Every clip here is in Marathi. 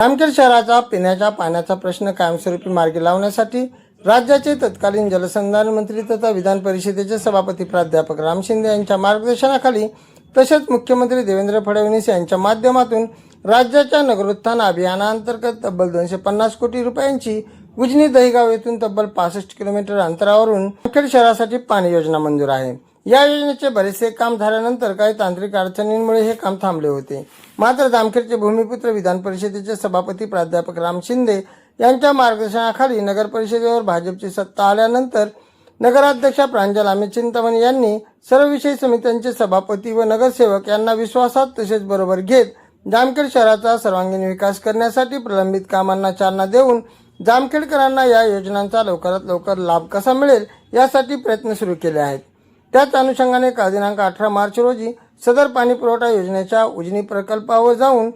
जामखेड शहराचा पिण्याच्या पाण्याचा प्रश्न कायमस्वरूपी मार्गी लावण्यासाठी राज्याचे तत्कालीन जलसंधारण मंत्री तथा विधान परिषदेचे सभापती प्राध्यापक राम शिंदे यांच्या मार्गदर्शनाखाली तसेच मुख्यमंत्री देवेंद्र फडणवीस यांच्या माध्यमातून राज्याच्या नगरोत्थान अभियानांतर्गत तब्बल 250 कोटी रुपयांची उजनी दहिगाव येथून तब्बल 65 किलोमीटर अंतरावरून जामखेड शहरासाठी पाणी योजना मंजूर आहे। या योजनेचे बरेचसे काम झाल्यानंतर काही तांत्रिक अडचणींमुळे हे काम थांबले होते। मात्र जामखेडचे भूमिपुत्र विधान परिषदेचे सभापती प्राध्यापक राम शिंदे यांच्या मार्गदर्शनाखाली नगर परिषदेवर भाजपची सत्ता आल्यानंतर नगराध्यक्षा प्रांजल अमित चिंतामणी यांनी सर्व विषय समित्यांचे सभापती व नगरसेवक यांना विश्वासात तसेच बरोबर घेत जामखेड शहराचा सर्वांगीण विकास करण्यासाठी प्रलंबित कामांना चालना देऊन जामखेडकरांना या योजनांचा लवकरात लवकर लाभ कसा मिळेल यासाठी प्रयत्न सुरू केले आहेत। त्याच अनुषंगाने काल दिनांक 18 मार्च रोजी सदर पाणी पुरवठा योजनेच्या उजनी प्रकल्पावर जाऊन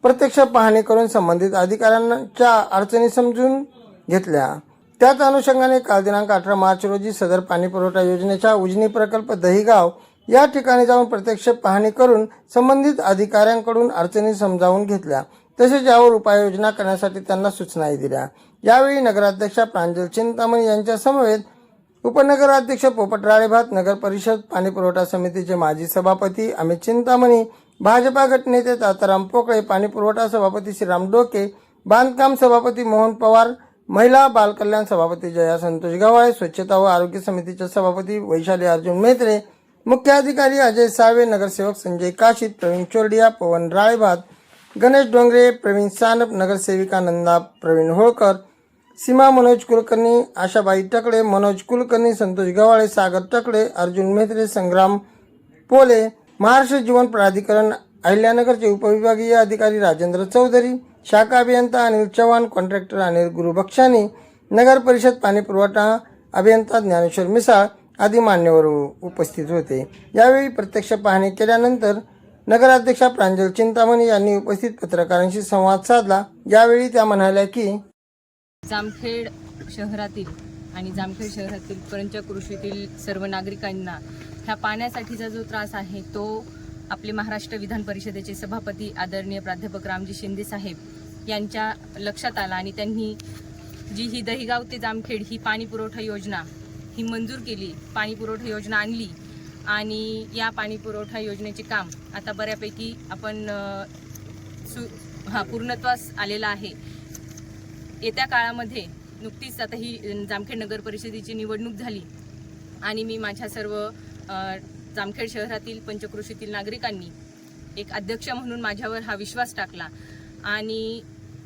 प्रत्यक्ष पाहणी करून संबंधित अधिकाऱ्यांच्या अडचणी समजून घेतल्या। त्याच अनुषंगाने काल दिनांक 18 मार्च रोजी सदर पाणी पुरवठा योजनेच्या उजनी प्रकल्प दहिगाव या ठिकाणी जाऊन प्रत्यक्ष पाहणी करून संबंधित अधिकाऱ्यांकडून अडचणी समजावून घेतल्या तसेच यावर उपाययोजना करण्यासाठी त्यांना सूचनाही दिल्या। यावेळी नगराध्यक्षा प्रांजल चिंतामणी यांच्या समवेत उपनगराध्यक्ष पोपट राळेभात, नगर परिषद पाणी पुरवठा समितीचे माजी सभापती अमित चिंतामणी, भाजपा गटनेते ताताराम पोकळे, पाणी पुरवठा सभापती श्रीराम डोके, बांधकाम सभापती मोहन पवार, महिला बाल कल्याण सभापती जया संतोष गव्हाळे, स्वच्छता व आरोग्य समितीचे सभापती वैशाली अर्जुन मेत्रे, मुख्य अधिकारी अजय साळवे, नगरसेवक संजय काशीत, प्रवीण चोरडिया, पवन राळेभात, गणेश डोंगरे, प्रवीण सानप, नगरसेविका नंदा प्रवीण होळकर, सीमा मनोज कुलकर्णी, आशाबाई टकळे, मनोज कुलकर्णी, संतोष गव्हाळे, सागर टकळे, अर्जुन मेहत्रे, संग्राम पोले, महाराष्ट्र जीवन प्राधिकरण अहिल्यानगरचे उपविभागीय अधिकारी राजेंद्र चौधरी, शाखा अभियंता अनिल चव्हाण, कॉन्ट्रॅक्टर अनिल गुरुबक्षानी, नगर परिषद पाणी पुरवठा अभियंता ज्ञानेश्वर मिसाळ आदी मान्यवर उपस्थित होते। यावेळी प्रत्यक्ष पाहणी केल्यानंतर नगराध्यक्षा प्रांजल चिंतामणी यांनी उपस्थित पत्रकारांशी संवाद साधला। यावेळी त्या म्हणाल्या की जामखेड शहरातील आणि जामखेड शहरातील पंचक्रोशीतील सर्व नागरिकांना ह्या पाण्यासाठीचा जो त्रास आहे तो आपले महाराष्ट्र विधान परिषदेचे सभापती आदरणीय प्राध्यापक रामजी शिंदे साहेब यांच्या लक्षात आला आणि त्यांनी जी ही दहिगाव ते जामखेड ही पाणी पुरवठा योजना ही मंजूर केली, पाणी पुरवठा योजना आणली आणि या पाणी पुरवठा योजनेचे काम आता बऱ्यापैकी आपण पूर्णत्वास आलेला आहे। येत्या काळामध्ये नुकतीच आता ही जामखेड नगर परिषदेची निवडणूक झाली आणि मी माझ्या सर्व जामखेड शहरातील पंचक्रोशीतील नागरिकांनी एक अध्यक्ष म्हणून माझ्यावर हा विश्वास टाकला आणि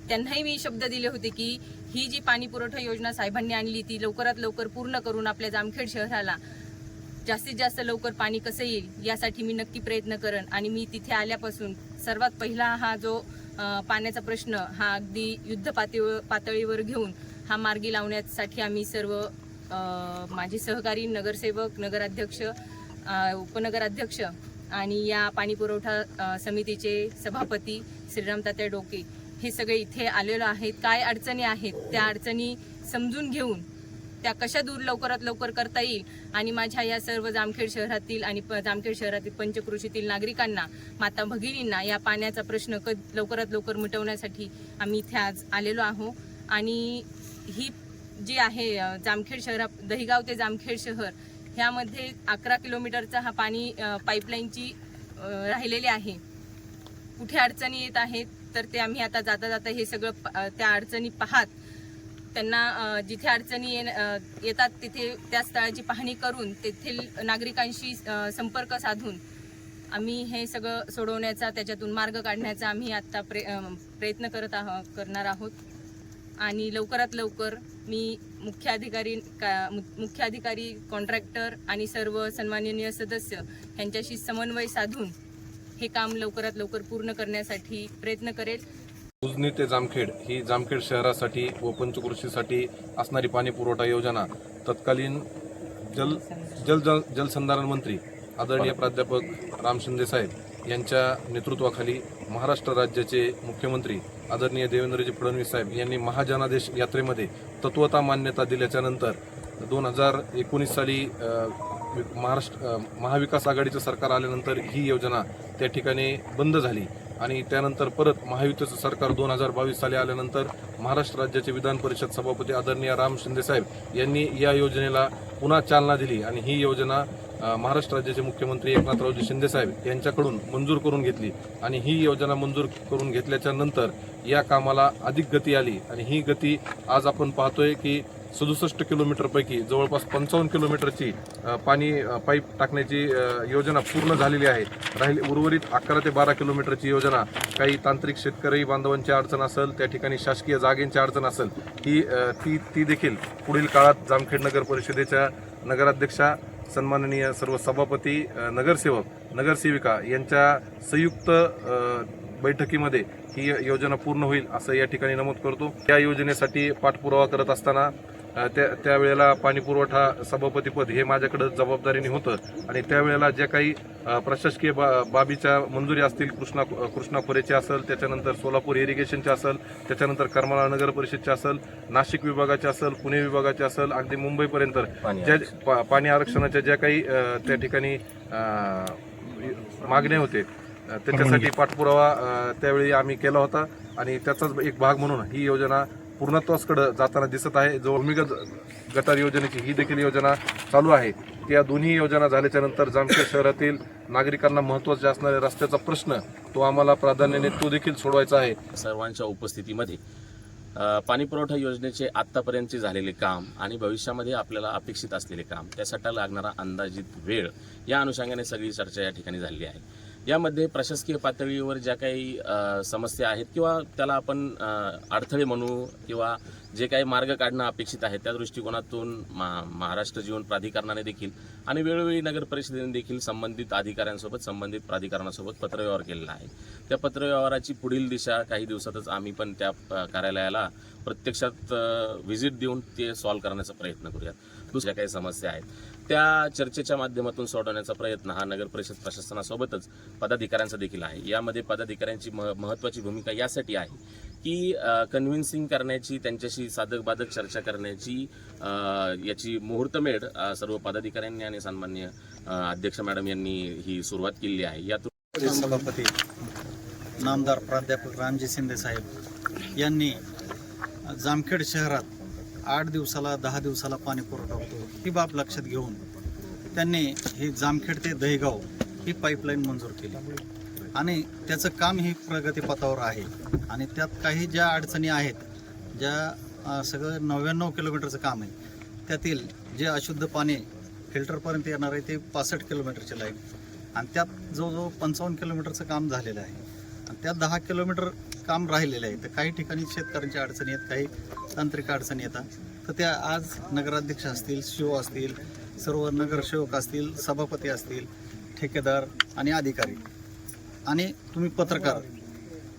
त्यांनाही मी शब्द दिले होते की ही जी पाणी पुरवठा योजना साहेबांनी आणली ती लवकरात लवकर पूर्ण करून आपल्या जामखेड शहराला जास्तीत जास्त लवकर पाणी कसं येईल यासाठी मी नक्की प्रयत्न करेन आणि मी तिथे आल्यापासून सर्वात पहिला हा जो पाण्याचा प्रश्न हा अगदी युद्ध पातळीवर घेऊन हा मार्गी लावण्यासाठी आम्ही सर्व माझे सहकारी नगरसेवक, नगराध्यक्ष, उपनगराध्यक्ष आणि या पाणी पुरवठा समितीचे सभापती श्रीराम तात्या डोके हे सगळे इथे आलेलो आहेत। काय अडचणी आहेत त्या अडचणी समजून घेऊन त्या कशा दूर लवकरात लवकर करता येईल आणि माझ्या या सर्व जामखेड शहरातील आणि जामखेड शहरातील पंचक्रोशीतील नागरिकांना, माता भगिनींना या पाण्याचा प्रश्न लवकरात लवकर मिटवण्यासाठी आम्ही इथे आज आलेलो आहोत। आणि ही जी आहे जामखेड शहरा दहिगाव ते जामखेड शहर ह्यामध्ये 11 किलोमीटरचा हा पाणी पाईपलाईनची राहिलेली आहे। कुठे अडचणी येत आहेत तर ते आम्ही आता जाता जाता हे सगळं त्या अडचणी पाहत त्यांना जिथे अडचणी येतात तिथे त्या स्थळाची पाहणी करून तेथील नागरिकांशी संपर्क साधून आम्ही हे सगळं सोडवण्याचा, त्याच्यातून मार्ग काढण्याचा आम्ही आता प्रयत्न करणार आहोत। आणि लवकरात लवकर मी मुख्य अधिकारी, कॉन्ट्रॅक्टर आणि सर्व सन्माननीय सदस्य यांच्याशी समन्वय साधून हे काम लवकरात लवकर पूर्ण करण्यासाठी प्रयत्न करेल। उजनी ते जामखेड ही जामखेड शहरासाठी व पंचक्रोशीसाठी असणारी पाणी पुरवठा योजना तत्कालीन जलसंधारण मंत्री आदरणीय प्राध्यापक राम शिंदे साहेब यांच्या नेतृत्वाखाली महाराष्ट्र राज्याचे मुख्यमंत्री आदरणीय देवेंद्रजी फडणवीस साहेब यांनी महाजनादेश यात्रेमध्ये तत्वता मान्यता दिल्याच्या नंतर 2019 साली महाविकास आघाडीचं सरकार आल्यानंतर ही योजना त्या ठिकाणी बंद झाली आणि त्यानंतर परत महायुतीचं सरकार 2022 साली आल्यानंतर महाराष्ट्र राज्याचे विधान परिषद सभापती आदरणीय राम शिंदे साहेब यांनी या योजनेला पुन्हा चालना दिली आणि ही योजना महाराष्ट्र राज्याचे मुख्यमंत्री एकनाथरावजी शिंदे साहेब यांच्याकडून मंजूर करून घेतली आणि ही योजना मंजूर करून घेतल्याच्या नंतर या कामाला अधिक गती आली आणि ही गती आज आपण पाहतोय की 67 किलोमीटरपैकी जवळपास 55 किलोमीटरची पाणी पाईप टाकण्याची योजना पूर्ण झालेली आहे. उर्वरित 11 ते 12 किलोमीटरची योजना काही तांत्रिक शेतकरी बांधवांची अडचण असेल, त्या ठिकाणी शासकीय जागेंची अडचण असेल, ती देखील पुढील काळात जामखेड नगर परिषदेच्या नगराध्यक्षा, सन्माननीय सर्व सभापती, नगरसेवक, नगरसेविका यांच्या संयुक्त बैठकीमध्ये ही योजना पूर्ण होईल असं या ठिकाणी नमूद करतो. या योजनेसाठी पाठपुरावा करत असताना त्यावेळेला पाणीपुरवठा सभापतीपद हे माझ्याकडे जबाबदारीने होतं आणि त्यावेळेला ज्या काही प्रशासकीय बाबीच्या मंजुरी असतील, कृष्णा खोरेची असेल, त्याच्यानंतर सोलापूर इरिगेशनची असेल, त्याच्यानंतर करमाळा नगर परिषदची असेल, नाशिक विभागाची असेल, पुणे विभागाची असेल, अगदी मुंबईपर्यंत ज्या पाणी आरक्षणाच्या ज्या काही त्या ठिकाणी मागण्या होते त्याच्यासाठी पाठपुरावा त्यावेळी आम्ही केला होता आणि त्याचाच एक भाग म्हणून ही योजना पूर्णत्वाकडे जाताना दिसत आहे. जो भूमिगत गटार योजनेची ही देखील योजना चालू आहे. त्या दोन्ही योजना झाल्याच्या नंतर जामखेड शहरातील नागरिकांना महत्त्वाचा असणाऱ्या रस्त्याचा प्रश्न तो आम्हाला प्राधान्याने तो देखील सोडवायचा आहे. सर्वांच्या उपस्थितीमध्ये पाणीपुरवठा योजनेचे आत्तापर्यंतचे झालेले काम आणि भविष्यामध्ये आपल्याला अपेक्षित असलेले काम, त्यासाठी लागणारा अंदाजित वेळ, या अनुषंगाने सगळी चर्चा या ठिकाणी झाली आहे. यामध्ये प्रशासकीय पातळीवर ज्या काही समस्या आहेत किंवा त्याला आपण अडथळे म्हणू किंवा जे काही मार्ग काढणं अपेक्षित आहे त्या दृष्टिकोनातून महाराष्ट्र जीवन प्राधिकरणाने देखील आणि वेळोवेळी नगर परिषदेने देखील संबंधित अधिकाऱ्यांसोबत, संबंधित प्राधिकरणासोबत पत्रव्यवहार केलेला आहे. त्या पत्रव्यवहाराची पुढील दिशा काही दिवसातच आम्ही पण त्या कार्यालयाला प्रत्यक्षात व्हिजिट देऊन ते सॉल्व्ह करण्याचा प्रयत्न करूयात. दुसऱ्या काही समस्या आहेत त्या चर्चेच्या माध्यमातून सोडवण्याचा प्रयत्न हा नगर परिषद प्रशासनासोबतच पदाधिकाऱ्यांचा देखील आहे. यामध्ये पदाधिकाऱ्यांची महत्त्वाची भूमिका यासाठी आहे की कन्व्हिन्सिंग करण्याची, त्यांच्याशी साधक बाधक चर्चा करण्याची याची मुहूर्तमेढ सर्व पदाधिकाऱ्यांनी आणि सन्माननीय अध्यक्ष मॅडम यांनी ही सुरुवात केली आहे. यातून सभापती नामदार प्राध्यापक रामजी शिंदे साहेब यांनी जामखेड शहरात 8 दिवसाला 10 दिवसाला पाणी पुरवठा होतो ही बाब लक्षात घेऊन त्यांनी ही जामखेड ते दहीगाव ही पाईपलाईन मंजूर केली आणि त्याचं काम ही प्रगतीपथावर आहे. आणि त्यात काही ज्या अडचणी आहेत, ज्या सगळं 99 किलोमीटरचं काम आहे, त्यातील जे अशुद्ध पाणी फिल्टरपर्यंत येणार आहे ते 65 किलोमीटरची लाईन आणि त्यात जवळजवळ 55 किलोमीटरचं काम झालेलं आहे आणि त्यात 10 किलोमीटर काम राहिलेलं आहे. तर काही ठिकाणी शेतकऱ्यांच्या अडचणी आहेत, काही तांत्रिक अडचणी येतात. तर त्या आज नगराध्यक्ष असतील, शिव असतील, सर्व नगरसेवक असतील, सभापती असतील, ठेकेदार आणि अधिकारी आणि तुम्ही पत्रकार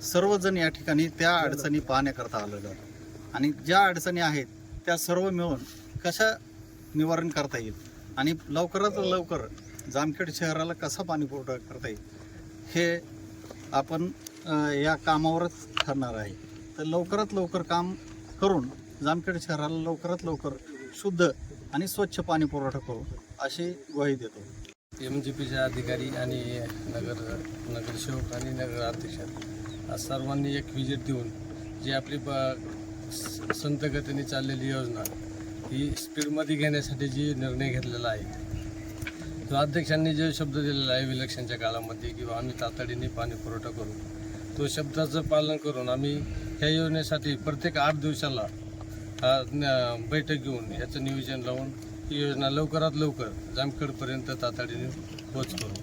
सर्वजण या ठिकाणी त्या अडचणी पाहण्याकरता आलेलो आहे आणि ज्या अडचणी आहेत त्या सर्व मिळून कशा निवारण करता येईल आणि लवकरात लवकर जामखेड शहराला कसा पाणी पुरवठा करता येईल हे आपण या कामावरच ठरणार आहे. तर लवकरात लवकर काम करून जामखेड शहराला लवकरात लवकर शुद्ध आणि स्वच्छ पाणी पुरवठा करू अशी ग्वाही देतो. MGPचे अधिकारी आणि नगरसेवक आणि नगराध्यक्ष सर्वांनी एक व्हिजिट देऊन जी आपली संत गतीने चाललेली योजना ही स्पीडमध्ये घेण्यासाठी जी निर्णय घेतलेला आहे, तो अध्यक्षांनी जो शब्द दिलेला आहे विलक्षणच्या काळामध्ये किंवा आम्ही तातडीने पाणी पुरवठा करू, तो शब्दाचं पालन करून आम्ही ह्या योजनेसाठी प्रत्येक 8 दिवसाला बैठक घेऊन याचं नियोजन लावून ही योजना लवकरात लवकर जामखेडपर्यंत तातडीने पोच करू.